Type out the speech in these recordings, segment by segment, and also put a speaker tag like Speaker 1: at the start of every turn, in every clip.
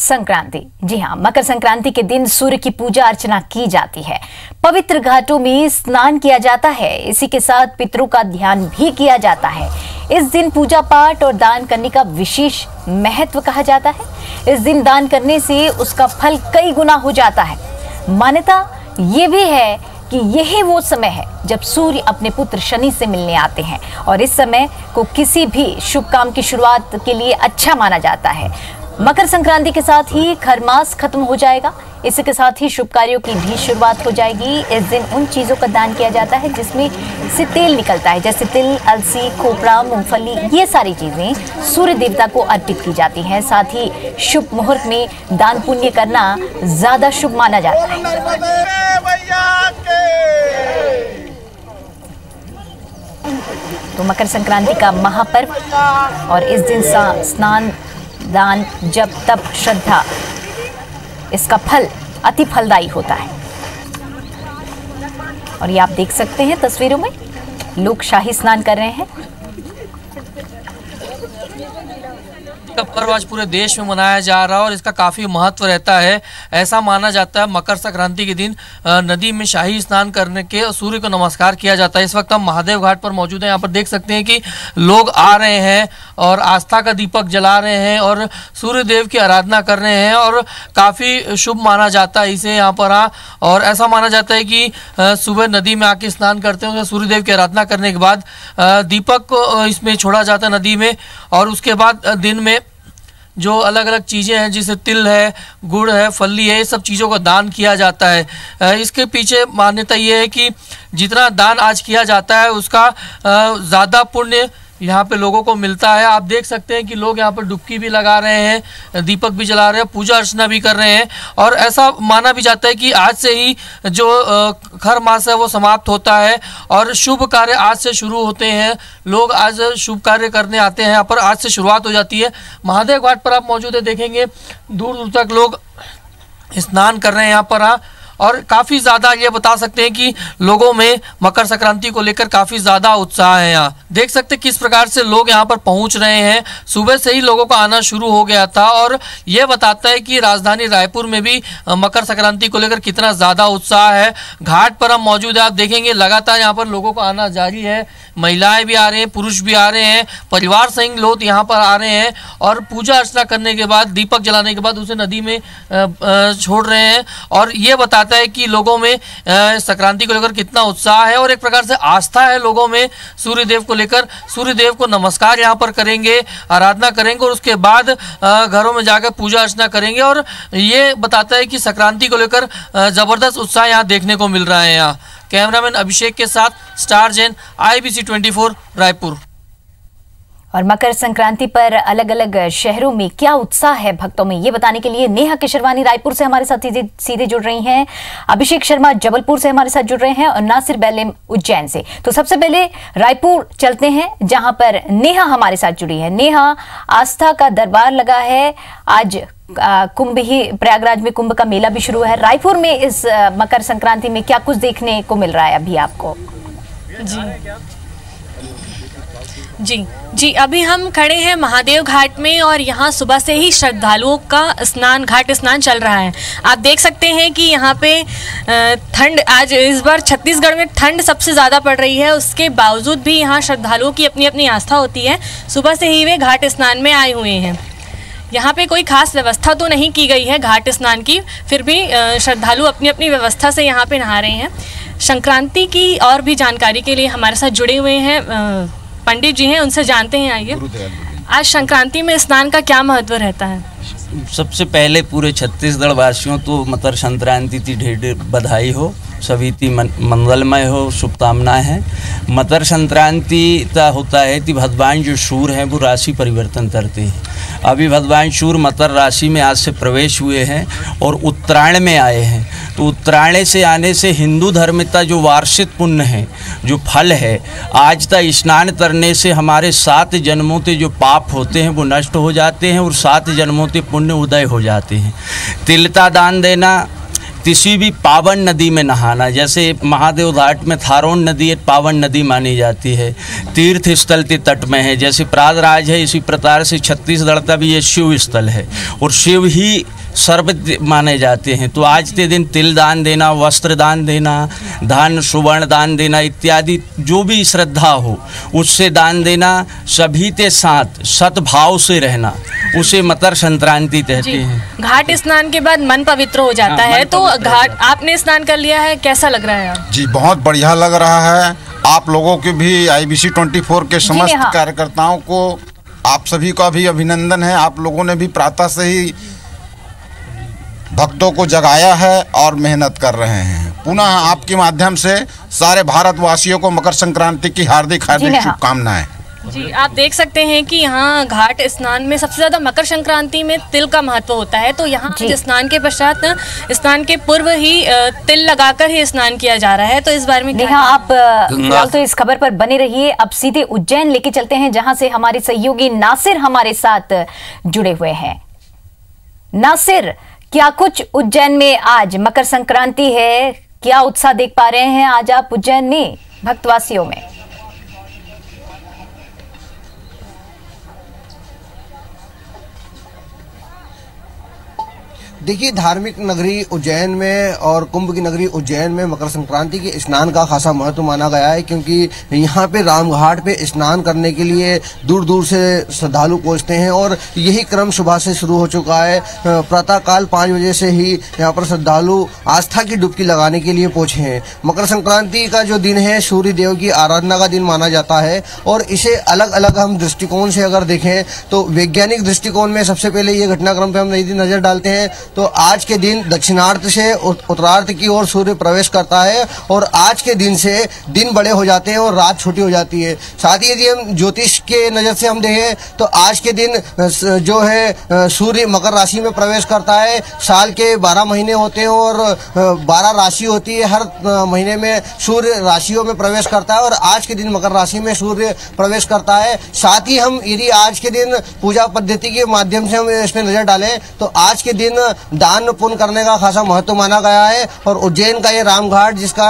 Speaker 1: संक्रांति। जी हाँ, मकर संक्रांति के दिन सूर्य की पूजा अर्चना की जाती है, पवित्र घाटों में स्नान किया जाता है। इसी के साथ पितरों का ध्यान भी किया जाता है। इस दिन पूजा पाठ और दान करने का विशेष महत्व कहा जाता है। इस दिन दान करने से उसका फल कई गुना हो जाता है। मान्यता ये भी है कि यही वो समय है जब सूर्य अपने पुत्र शनि से मिलने आते हैं और इस समय को किसी भी शुभ काम की शुरुआत के लिए अच्छा माना जाता है। मकर संक्रांति के साथ ही खरमास खत्म हो जाएगा। इसी के साथ ही शुभ कार्यों की भी शुरुआत हो जाएगी। इस दिन उन चीज़ों का दान किया जाता है जिसमें से तेल निकलता है, जैसे तिल, अलसी, खोपरा, मूंगफली, ये सारी चीज़ें सूर्य देवता को अर्पित की जाती हैं। साथ ही शुभ मुहूर्त में दान पुण्य करना ज़्यादा शुभ माना जाता है। तो मकर संक्रांति का महापर्व और इस दिन स्नान, दान, जप, तप, श्रद्धा, इसका फल अति फलदायी होता है। और ये आप देख सकते हैं तस्वीरों में, लोग शाही स्नान कर रहे हैं।
Speaker 2: का पर्व आज पूरे देश में मनाया जा रहा है और इसका काफ़ी महत्व रहता है। ऐसा माना जाता है मकर संक्रांति के दिन नदी में शाही स्नान करने के सूर्य को नमस्कार किया जाता है। इस वक्त हम महादेव घाट पर मौजूद हैं। यहाँ पर देख सकते हैं कि लोग आ रहे हैं और आस्था का दीपक जला रहे हैं और सूर्य देव की आराधना कर रहे हैं और काफ़ी शुभ माना जाता है इसे यहाँ पर। और ऐसा माना जाता है कि सुबह नदी में आके स्नान करते हैं, सूर्य देव की आराधना करने के बाद दीपक इसमें छोड़ा जाता है नदी में और उसके बाद दिन में जो अलग अलग चीज़ें हैं, जैसे तिल है, गुड़ है, फली है, ये सब चीज़ों का दान किया जाता है। इसके पीछे मान्यता ये है कि जितना दान आज किया जाता है उसका ज़्यादा पुण्य यहाँ पे लोगों को मिलता है। आप देख सकते हैं कि लोग यहाँ पर डुबकी भी लगा रहे हैं, दीपक भी जला रहे हैं, पूजा अर्चना भी कर रहे हैं और ऐसा माना भी जाता है कि आज से ही जो खर मास है वो समाप्त होता है और शुभ कार्य आज से शुरू होते हैं। लोग आज शुभ कार्य करने आते हैं, यहाँ पर आज से शुरुआत हो जाती है। महादेव घाट पर आप मौजूद है, देखेंगे दूर दूर तक लोग स्नान कर रहे हैं यहाँ पर और काफ़ी ज़्यादा ये बता सकते हैं कि लोगों में मकर संक्रांति को लेकर काफ़ी ज़्यादा उत्साह है। यहाँ देख सकते हैं किस प्रकार से लोग यहाँ पर पहुँच रहे हैं। सुबह से ही लोगों का आना शुरू हो गया था और ये बताता है कि राजधानी रायपुर में भी मकर संक्रांति को लेकर कितना ज़्यादा उत्साह है। घाट पर हम मौजूद है, आप देखेंगे लगातार यहाँ पर लोगों का आना जारी है। महिलाएं भी आ रहे हैं, पुरुष भी आ रहे हैं, परिवार सहित लोग यहाँ पर आ रहे हैं और पूजा अर्चना करने के बाद, दीपक जलाने के बाद उसे नदी में छोड़ रहे हैं। और ये बताता है कि लोगों में संक्रांति को लेकर कितना उत्साह है और एक प्रकार से आस्था है लोगों में सूर्य देव को लेकर। सूर्य देव को नमस्कार यहाँ पर करेंगे, आराधना करेंगे और उसके बाद घरों में जाकर पूजा अर्चना करेंगे और ये बताता है कि संक्रांति को लेकर जबरदस्त उत्साह यहाँ देखने को मिल रहा है। यहाँ कैमरामैन अभिषेक के साथ स्टार जैन, IBC 24 रायपुर।
Speaker 1: और मकर संक्रांति पर अलग अलग शहरों में क्या उत्साह है भक्तों में, ये बताने के लिए नेहा किशरवानी रायपुर से हमारे साथ सीधे जुड़ रही हैं, अभिषेक शर्मा जबलपुर से हमारे साथ जुड़ रहे हैं और नासिर बैलेम उज्जैन से। तो सबसे पहले रायपुर चलते हैं जहां पर नेहा हमारे साथ जुड़ी है। नेहा, आस्था का दरबार लगा है, आज कुंभ ही, प्रयागराज में कुंभ का मेला भी शुरू है। रायपुर में इस मकर संक्रांति में क्या कुछ देखने को मिल रहा है अभी आपको?
Speaker 3: जी, अभी हम खड़े हैं महादेव घाट में और यहाँ सुबह से ही श्रद्धालुओं का घाट स्नान चल रहा है। आप देख सकते हैं कि यहाँ पे ठंड, आज इस बार छत्तीसगढ़ में ठंड सबसे ज़्यादा पड़ रही है, उसके बावजूद भी यहाँ श्रद्धालुओं की अपनी अपनी आस्था होती है। सुबह से ही वे घाट स्नान में आए हुए हैं। यहाँ पे कोई खास व्यवस्था तो नहीं की गई है घाट स्नान की, फिर भी श्रद्धालु अपनी अपनी व्यवस्था से यहाँ पे नहा रहे हैं। संक्रांति की और भी जानकारी के लिए हमारे साथ जुड़े हुए हैं पंडित जी हैं, उनसे जानते हैं। आइए, आज संक्रांति में स्नान का क्या महत्व रहता है?
Speaker 4: सबसे पहले पूरे छत्तीसगढ़ वासियों तो मकर संक्रांति की ढेर बधाई हो, सभी की मंगलमय हो, शुभकामनाएं हैं। मकर संक्रांति का होता है कि भगवान जो सूर्य हैं वो राशि परिवर्तन करते हैं। अभी भगवान सूर्य मकर राशि में आज से प्रवेश हुए हैं और उत्तरायण में आए हैं। तो उत्तरायण से आने से हिंदू धर्म का जो वार्षिक पुण्य है, जो फल है, आज का स्नान करने से हमारे 7 जन्मों के जो पाप होते हैं वो नष्ट हो जाते हैं और 7 जन्मों के पुण्य उदय हो जाते हैं। तिल का दान देना, किसी भी पावन नदी में नहाना, जैसे महादेव घाट में थारोन नदी एक पावन नदी मानी जाती है, तीर्थ स्थल के तट में है। जैसे प्रयागराज है, इसी प्रकार से छत्तीसगढ़ का भी ये शिव स्थल है और शिव ही सर्व माने जाते हैं। तो आज के दिन तिल दान देना, वस्त्र दान देना, धन सुवर्ण दान देना इत्यादि जो भी श्रद्धा हो उससे दान देना, सभी के साथ सद्भाव से रहना, उसे मकर संक्रांति कहते हैं।
Speaker 3: घाट स्नान के बाद मन पवित्र हो जाता है। तो घाट आपने स्नान कर लिया है, कैसा लग रहा है?
Speaker 5: जी बहुत बढ़िया लग रहा है। आप लोगों के भी IBC 24 के समस्त कार्यकर्ताओं को, आप सभी का भी अभिनंदन है। आप लोगों ने भी प्रातः से ही भक्तों को जगाया है और मेहनत कर रहे हैं। पुनः आपके माध्यम से सारे भारतवासियों को मकर संक्रांति की हार्दिक हार्दिक शुभकामनाएं।
Speaker 3: जी, आप देख सकते हैं कि यहाँ घाट स्नान में सबसे ज़्यादा मकर संक्रांति में तिल का महत्व होता है। तो यहाँ स्नान के पश्चात, स्नान के पूर्व ही तिल लगाकर ही स्नान किया जा रहा है। तो इस बारे में
Speaker 1: नेहा, आप फिलहाल तो इस खबर पर बने रहिए। अब सीधे उज्जैन लेके चलते हैं, जहां से हमारे सहयोगी नासिर हमारे साथ जुड़े हुए हैं। नासिर, क्या कुछ उज्जैन में आज मकर संक्रांति है, क्या उत्साह देख पा रहे हैं आज आप उज्जैन में भक्तवासियों में?
Speaker 6: देखिए, धार्मिक नगरी उज्जैन में और कुंभ की नगरी उज्जैन में मकर संक्रांति के स्नान का खासा महत्व माना गया है, क्योंकि यहाँ पे रामघाट पे स्नान करने के लिए दूर दूर से श्रद्धालु पहुँचते हैं और यही क्रम सुबह से शुरू हो चुका है। प्रातःकाल 5 बजे से ही यहाँ पर श्रद्धालु आस्था की डुबकी लगाने के लिए पहुँचे हैं। मकर संक्रांति का जो दिन है सूर्य देव की आराधना का दिन माना जाता है और इसे अलग अलग हम दृष्टिकोण से अगर देखें तो वैज्ञानिक दृष्टिकोण में सबसे पहले ये घटनाक्रम पे हम नजर डालते हैं तो आज के दिन दक्षिणार्थ से उत्तरार्थ की ओर सूर्य प्रवेश करता है और आज के दिन से दिन बड़े हो जाते हैं और रात छोटी हो जाती है। साथ ही यदि हम ज्योतिष के नज़र से हम देखें तो आज के दिन जो है सूर्य मकर राशि में प्रवेश करता है। साल के 12 महीने होते हैं और 12 राशि होती है, हर महीने में सूर्य राशियों में प्रवेश करता है और आज के दिन मकर राशि में सूर्य प्रवेश करता है। साथ ही हम यदि आज के दिन पूजा पद्धति के माध्यम से हम इसमें नज़र डालें तो आज के दिन दान पुण्य करने का खासा महत्व माना गया है और उज्जैन का ये रामघाट, जिसका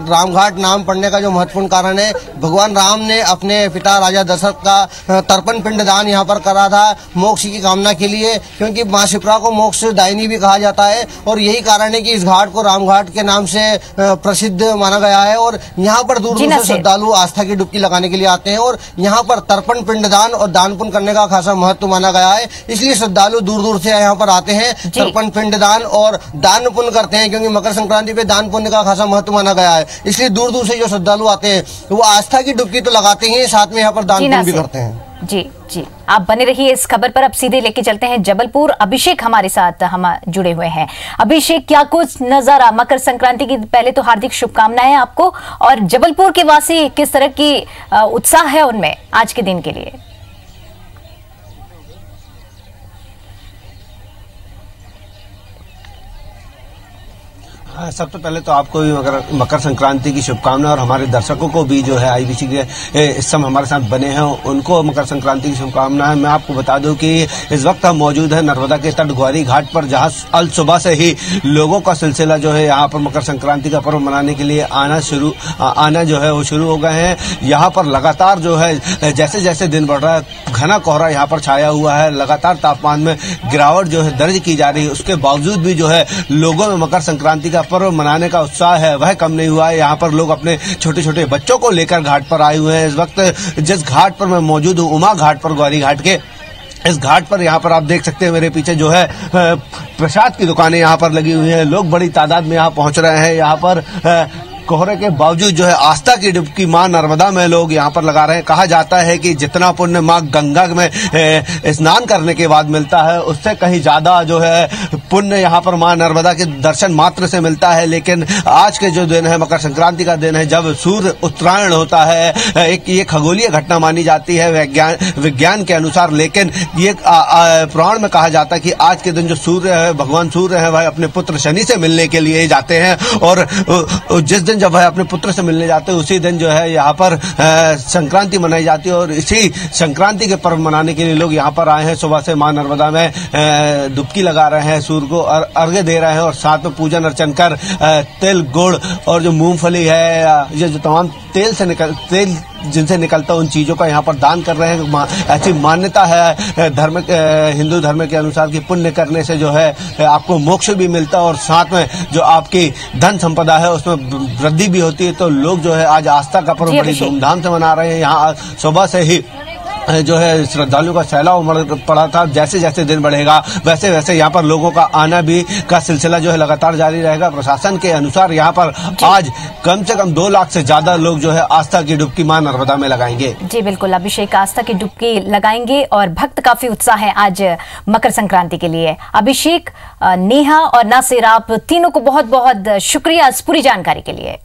Speaker 6: रामघाट नाम पड़ने का जो महत्वपूर्ण कारण है, भगवान राम ने अपने पिता राजा दशरथ का तर्पण पिंड दान यहाँ पर करा था मोक्ष की कामना के लिए, क्योंकि माँ शिप्रा को मोक्ष दायिनी भी कहा जाता है और यही कारण है कि इस घाट को रामघाट के नाम से प्रसिद्ध माना गया है और यहाँ पर दूर दूर से श्रद्धालु आस्था की डुबकी लगाने के लिए आते हैं और यहाँ पर तर्पण पिंड दान और दान पुण्य करने का खासा महत्व माना गया है। इसलिए श्रद्धालु दूर दूर से यहाँ पर आते हैं, तर्पण पिंडदान और दान पुण्य करते हैं, क्योंकि मकर संक्रांति पे दान पुण्य का खासा महत्व माना गया है। इसलिए दूर दूर से जो श्रद्धालु आते हैं वो आस्था की डुबकी तो लगाते ही, साथ में यहाँ पर दान पुण्य भी करते हैं।
Speaker 1: जी जी, आप बने रहिए इस खबर पर। अब सीधे लेके चलते हैं जबलपुर। अभिषेक हमारे साथ जुड़े हुए हैं। अभिषेक, क्या कुछ नजारा, मकर संक्रांति की पहले तो हार्दिक शुभकामनाएं आपको, और जबलपुर के वासी किस तरह की उत्साह है उनमें आज के दिन के लिए?
Speaker 7: सबसे पहले तो आपको भी मकर संक्रांति की शुभकामनाएं और हमारे दर्शकों को भी जो है IBC के इस समय हमारे साथ बने हैं उनको मकर संक्रांति की शुभकामनाएं। मैं आपको बता दूं कि इस वक्त हम मौजूद हैं नर्मदा के तट ग्वारी घाट पर, जहां अल सुबह से ही लोगों का सिलसिला जो है यहाँ पर मकर संक्रांति का पर्व मनाने के लिए आना जो है वो शुरू हो गए हैं। यहाँ पर लगातार जो है जैसे जैसे दिन बढ़ रहा है घना कोहरा यहाँ पर छाया हुआ है, लगातार तापमान में गिरावट जो है दर्ज की जा रही है। उसके बावजूद भी जो है लोगों में मकर संक्रांति का पर्व मनाने का उत्साह है वह कम नहीं हुआ है। यहाँ पर लोग अपने छोटे छोटे बच्चों को लेकर घाट पर आए हुए हैं। इस वक्त जिस घाट पर मैं मौजूद हूँ, उमा घाट पर, ग्वारी घाट के इस घाट पर, यहाँ पर आप देख सकते हैं मेरे पीछे जो है प्रसाद की दुकानें यहाँ पर लगी हुई हैं। लोग बड़ी तादाद में यहाँ पहुंच रहे हैं। यहाँ पर कोहरे के बावजूद जो है आस्था की डुबकी मां नर्मदा में लोग यहाँ पर लगा रहे हैं। कहा जाता है कि जितना पुण्य मां गंगा में स्नान करने के बाद मिलता है उससे कहीं ज्यादा जो है पुण्य यहाँ पर मां नर्मदा के दर्शन मात्र से मिलता है। लेकिन आज के जो दिन है, मकर संक्रांति का दिन है, जब सूर्य उत्तरायण होता है, ये खगोलीय घटना मानी जाती है विज्ञान के अनुसार। लेकिन ये पुराण में कहा जाता है कि आज के दिन जो सूर्य है, भगवान सूर्य है, वह अपने पुत्र शनि से मिलने के लिए जाते हैं और जिस दिन जब वह अपने पुत्र से मिलने जाते हैं उसी दिन जो है यहाँ पर संक्रांति मनाई जाती है और इसी संक्रांति के पर्व मनाने के लिए लोग यहाँ पर आए हैं। सुबह से मां नर्मदा में डुबकी लगा रहे हैं, सूर्य को अर्घ्य दे रहे हैं और साथ में पूजन अर्चन कर तिल, गुड़ और जो मूंगफली है, ये जो तमाम तेल जिनसे निकलता है उन चीजों का यहाँ पर दान कर रहे हैं। ऐसी मान्यता है हिंदू धर्म के अनुसार कि पुण्य करने से जो है आपको मोक्ष भी मिलता है और साथ में जो आपकी धन संपदा है उसमें वृद्धि भी होती है। तो लोग जो है आज आस्था का पर्व बड़ी धूमधाम से मना रहे हैं। यहाँ सुबह से ही जो है श्रद्धालुओं का सैलाब उमड़ पड़ा था। जैसे जैसे दिन बढ़ेगा वैसे वैसे यहाँ पर लोगों का आना भी का सिलसिला जो है लगातार जारी रहेगा। प्रशासन के अनुसार यहाँ पर आज कम से कम 2 लाख से ज्यादा लोग जो है आस्था की डुबकी मां नर्मदा में लगाएंगे। जी
Speaker 1: बिल्कुल, अभिषेक आस्था की डुबकी लगाएंगे और भक्त काफी उत्साह है आज मकर संक्रांति के लिए। अभिषेक, नेहा और नासिर, आप तीनों को बहुत बहुत शुक्रिया इस पूरी जानकारी के लिए।